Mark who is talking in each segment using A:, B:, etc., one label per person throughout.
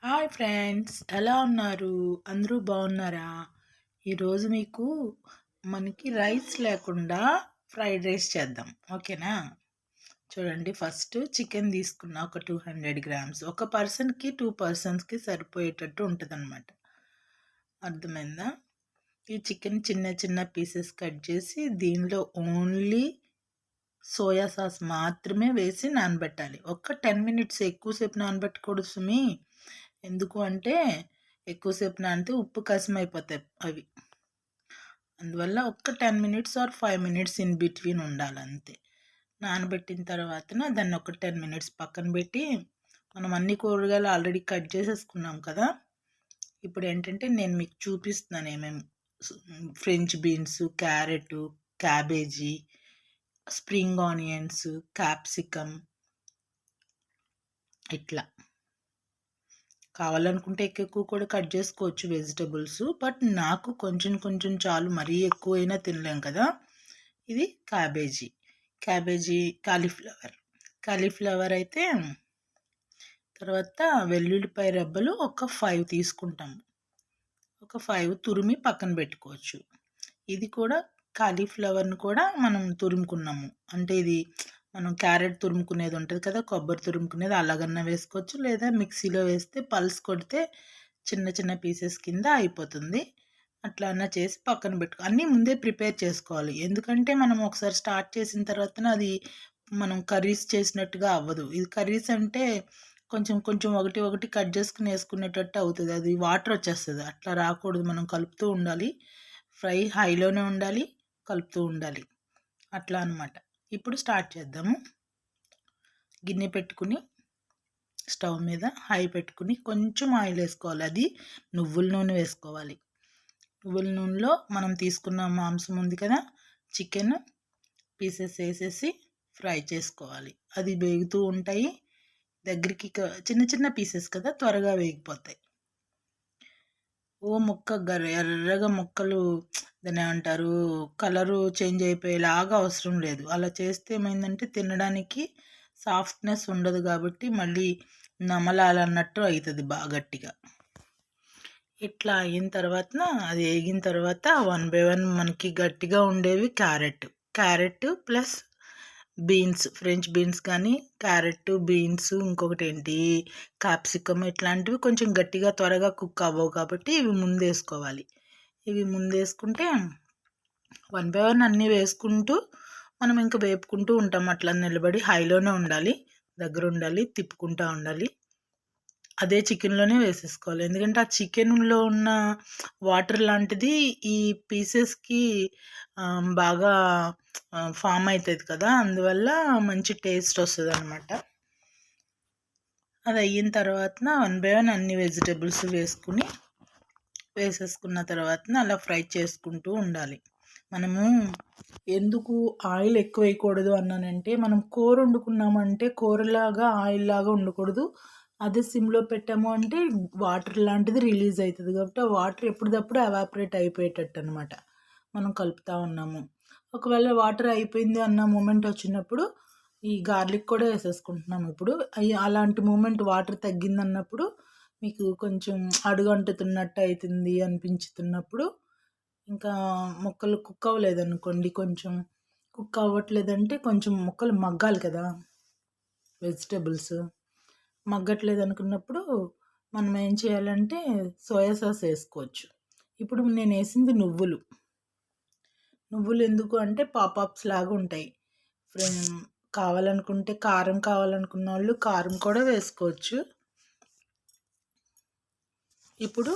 A: Hi friends, ఎలా ఉన్నారు? అందరూ బాగున్నారా? ఈరోజు మీకు మనకి రైస్ లేకుండా ఫ్రైడ్ రైస్ చేద్దాం, ఓకేనా? చూడండి, ఫస్ట్ చికెన్ తీసుకున్నా, ఒక 200 గ్రామ్స్. ఒక పర్సన్కి 2 పర్సన్స్కి సరిపోయేటట్టు ఉంటుంది అనమాట. అర్థమైందా? ఈ చికెన్ చిన్న చిన్న పీసెస్ కట్ చేసి దీనిలో ఓన్లీ సోయా సాస్ మాత్రమే వేసి నానబెట్టాలి. ఒక 10 మినిట్స్, ఎక్కువసేపు నానబెట్టకూడదు సుమి. ఎందుకు అంటే ఎక్కువసేపు నానితే ఉప్పు కసం అయిపోతాయి అవి. అందువల్ల ఒక్క 10 minutes or 5 minutes in between ఉండాలి అంతే. నానబెట్టిన తర్వాత దాన్ని ఒక 10 మినిట్స్ పక్కన పెట్టి, మనం అన్ని కూరగాయలు ఆల్రెడీ కట్ చేసేసుకున్నాం కదా. ఇప్పుడు ఏంటంటే నేను మీకు చూపిస్తున్నాను ఏమేమి. French beans, carrot, cabbage, spring onions, capsicum, ఇట్లా కావాలనుకుంటే ఎక్కువ కూడా కట్ చేసుకోవచ్చు వెజిటబుల్స్. బట్ నాకు కొంచెం కొంచెం చాలు, మరీ ఎక్కువైనా తినలేం కదా. ఇది క్యాబేజీ, కాలీఫ్లవర్ అయితే తర్వాత వెల్లుల్లిపాయ రెబ్బలు ఒక 5 తీసుకుంటాము. ఒక 5 తురిమి పక్కన పెట్టుకోవచ్చు. ఇది కూడా కాలీఫ్లవర్ని కూడా మనం తురుముకున్నాము. అంటే ఇది మనం క్యారెట్ తురుముకునేది ఉంటుంది కదా, కొబ్బరి తురుముకునేది, అలాగన్నా వేసుకోవచ్చు. లేదా మిక్సీలో వేస్తే పల్స్ కొడితే చిన్న చిన్న పీసెస్ కింద అయిపోతుంది. అట్లా అన్నా చేసి పక్కన పెట్టుకో. అన్నీ ముందే ప్రిపేర్ చేసుకోవాలి. ఎందుకంటే మనం ఒకసారి స్టార్ట్ చేసిన తర్వాత అది మనం కర్రీస్ చేసినట్టుగా అవ్వదు. ఇది కర్రీస్ అంటే కొంచెం కొంచెం ఒకటి ఒకటి కట్ చేసుకుని వేసుకునేటట్టు అవుతుంది. అది వాటర్ వచ్చేస్తుంది. అట్లా రాకూడదు. మనం కలుపుతూ ఉండాలి. ఫ్రై హైలోనే ఉండాలి, కలుపుతూ ఉండాలి. అట్లా అనమాట. ఇప్పుడు స్టార్ట్ చేద్దాము. గిన్నె పెట్టుకుని స్టవ్ మీద హై పెట్టుకుని కొంచెం ఆయిల్ వేసుకోవాలి. అది నువ్వుల నూనె వేసుకోవాలి. నువ్వుల నూనెలో మనం తీసుకున్న మాంసం ఉంది కదా, చికెన్ పీసెస్ వేసేసి ఫ్రై చేసుకోవాలి. అది వేగుతూ ఉంటాయి. దగ్గరికి చిన్న చిన్న పీసెస్ కదా, త్వరగా వేగిపోతాయి. ఓ ముక్క ఎర్రగా ముక్కలు, దాన్ని ఏమంటారు, కలరు చేంజ్ అయిపోయేలాగా అవసరం లేదు. అలా చేస్తే ఏమైందంటే తినడానికి సాఫ్ట్నెస్ ఉండదు, కాబట్టి మళ్ళీ నమలాలన్నట్టు అవుతుంది బాగా గట్టిగా. ఇట్లా అయిన తర్వాత, అది వేగిన తర్వాత 1 బై 1 మనకి గట్టిగా ఉండేవి carrot plus beans, French beans కానీ, క్యారెట్, బీన్స్, ఇంకొకటి ఏంటి క్యాప్సికమ్, ఇట్లాంటివి కొంచెం గట్టిగా త్వరగా కుక్ అవ్వవు కాబట్టి ఇవి ముందు వేసుకోవాలి. ఇవి ముందు వేసుకుంటే 1 బై 1 అన్నీ వేసుకుంటూ మనం ఇంకా వేపుకుంటూ ఉంటాం. అట్లా నిలబడి హైలోనే ఉండాలి, దగ్గర ఉండాలి, తిప్పుకుంటూ ఉండాలి. అదే చికెన్లోనే వేసేసుకోవాలి. ఎందుకంటే ఆ చికెన్లో ఉన్న వాటర్ లాంటిది ఈ పీసెస్కి బాగా ఫామ్ అవుతుంది కదా, అందువల్ల మంచి టేస్ట్ వస్తుంది అనమాట. అది అయిన తర్వాత 1 బై 1 అన్ని వెజిటేబుల్స్ వేసేసుకున్న తర్వాత అలా ఫ్రై చేసుకుంటూ ఉండాలి. మనము ఎందుకు ఆయిల్ ఎక్కువ వేయకూడదు అన్నానంటే, మనం కూర వండుకున్నామంటే కూరలాగా ఆయిల్ లాగా ఉండకూడదు. అదే సిమ్లో పెట్టాము అంటే వాటర్ లాంటిది రిలీజ్ అవుతుంది, కాబట్టి ఆ వాటర్ ఎప్పటికప్పుడు ఎవాపరేట్ అయిపోయేటట్టు అనమాట. మనం కలుపుతూ ఉన్నాము. ఒకవేళ వాటర్ అయిపోయింది అన్న మూమెంట్ వచ్చినప్పుడు ఈ గార్లిక్ కూడా వేసేసుకుంటున్నాము. ఇప్పుడు అలాంటి మూమెంట్ వాటర్ తగ్గింది అన్నప్పుడు, మీకు కొంచెం అడుగంటుతున్నట్టు అవుతుంది అనిపించుతున్నప్పుడు, ఇంకా ముక్కలు కుక్ అవ్వలేదనుకోండి, కొంచెం కుక్ అవ్వట్లేదంటే కొంచెం ముక్కలు మగ్గాలి కదా, వెజిటేబుల్స్ మగ్గట్లేదు అనుకున్నప్పుడు మనం ఏం చేయాలంటే సోయా సాస్ వేసుకోవచ్చు. ఇప్పుడు నేను వేసింది నువ్వులు ఎందుకు అంటే పాపప్స్ లాగా ఉంటాయి. కావాలనుకుంటే కారం కావాలనుకున్న వాళ్ళు కారం కూడా వేసుకోవచ్చు. ఇప్పుడు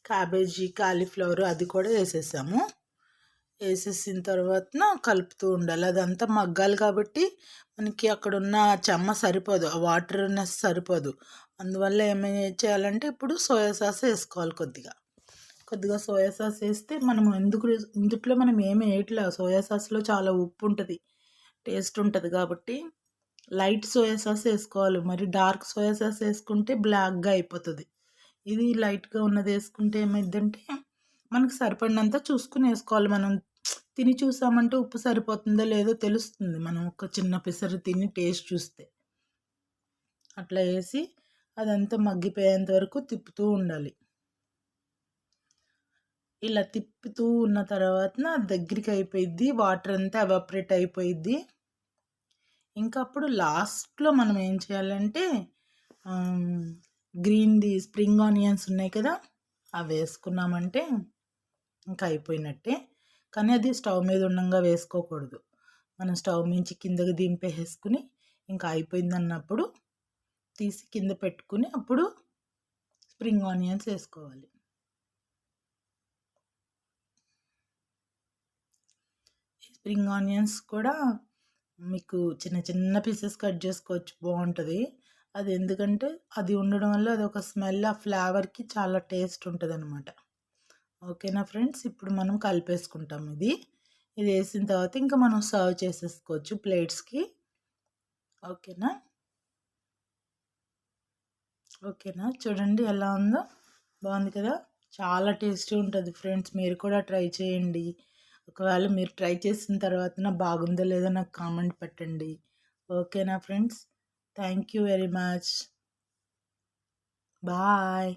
A: క్యాబేజీ, కాలీఫ్లవర్ అది కూడా వేసేసాము. వేసేసిన తర్వాత కలుపుతూ ఉండాలి. అదంతా మగ్గాలి కాబట్టి మనకి అక్కడ ఉన్న చెమ్మ సరిపోదు, ఆ వాటర్నెస్ సరిపోదు. అందువల్ల ఏమైనా చేయాలంటే ఇప్పుడు సోయా సాస్ వేసుకోవాలి. కొద్దిగా సోయా సాస్ వేస్తే మనం ఇందుట్లో మనం ఏమి వేయట్లే. సోయా సాస్లో చాలా ఉప్పు ఉంటుంది, టేస్ట్ ఉంటుంది కాబట్టి లైట్ సోయా సాస్ వేసుకోవాలి. మరి డార్క్ సోయా సాస్ వేసుకుంటే బ్లాక్గా అయిపోతుంది. ఇది లైట్గా ఉన్నది వేసుకుంటే ఏమైందంటే మనకు సరిపడినంత చూసుకుని వేసుకోవాలి. మనం తిని చూసామంటే ఉప్పు సరిపోతుందో లేదో తెలుస్తుంది, మనం ఒక చిన్న పిసరు తిని టేస్ట్ చూస్తే. అట్లా వేసి అదంతా మగ్గిపోయేంత వరకు తిప్పుతూ ఉండాలి. ఇలా తిప్పుతూ ఉన్న తర్వాత దగ్గరికి అయిపోయిద్ది. వాటర్ అంతా ఎవాపరేట్ అయిపోయిద్ది. ఇంకా అప్పుడు లాస్ట్‌లో మనం ఏం చేయాలంటే ఆహ్, గ్రీన్‌ది స్ప్రింగ్ ఆనియన్స్ ఉన్నాయి కదా! అవి వేసుకున్నామంటే ఇంకా అయిపోయినట్టే. కానీ అది స్టవ్ మీద ఉండంగా వేసుకోకూడదు. మనం స్టవ్ మించి కిందకి దింపేసేసుకొని ఇంకా అయిపోయిందన్నప్పుడు తీసి కింద పెట్టుకొని అప్పుడు స్ప్రింగ్ ఆనియన్స్ వేసుకోవాలి. స్ప్రింగ్ ఆనియన్స్ కూడా మీకు చిన్న చిన్న పీసెస్ కట్ చేసుకోవచ్చు, బాగుంటుంది. అది ఎందుకంటే అది ఉండడం వల్ల అదొక స్మెల్, ఆ ఫ్లేవర్కి చాలా టేస్ట్ ఉంటుంది అనమాట. ఓకేనా ఫ్రెండ్స్, ఇప్పుడు మనం కలిపేసుకుంటాం ఇది వేసిన తర్వాత ఇంకా మనం సర్వ్ చేసేసుకోవచ్చు ప్లేట్స్కి. ఓకేనా. ఓకేనా, చూడండి ఎలా ఉందో, బాగుంది కదా. చాలా టేస్టీ ఉంటుంది ఫ్రెండ్స్, మీరు కూడా ట్రై చేయండి. ఒకవేళ మీరు ట్రై చేసిన తర్వాత బాగుందో లేదో నాకు కామెంట్ పెట్టండి. ఓకేనా friends, thank you very much. Bye.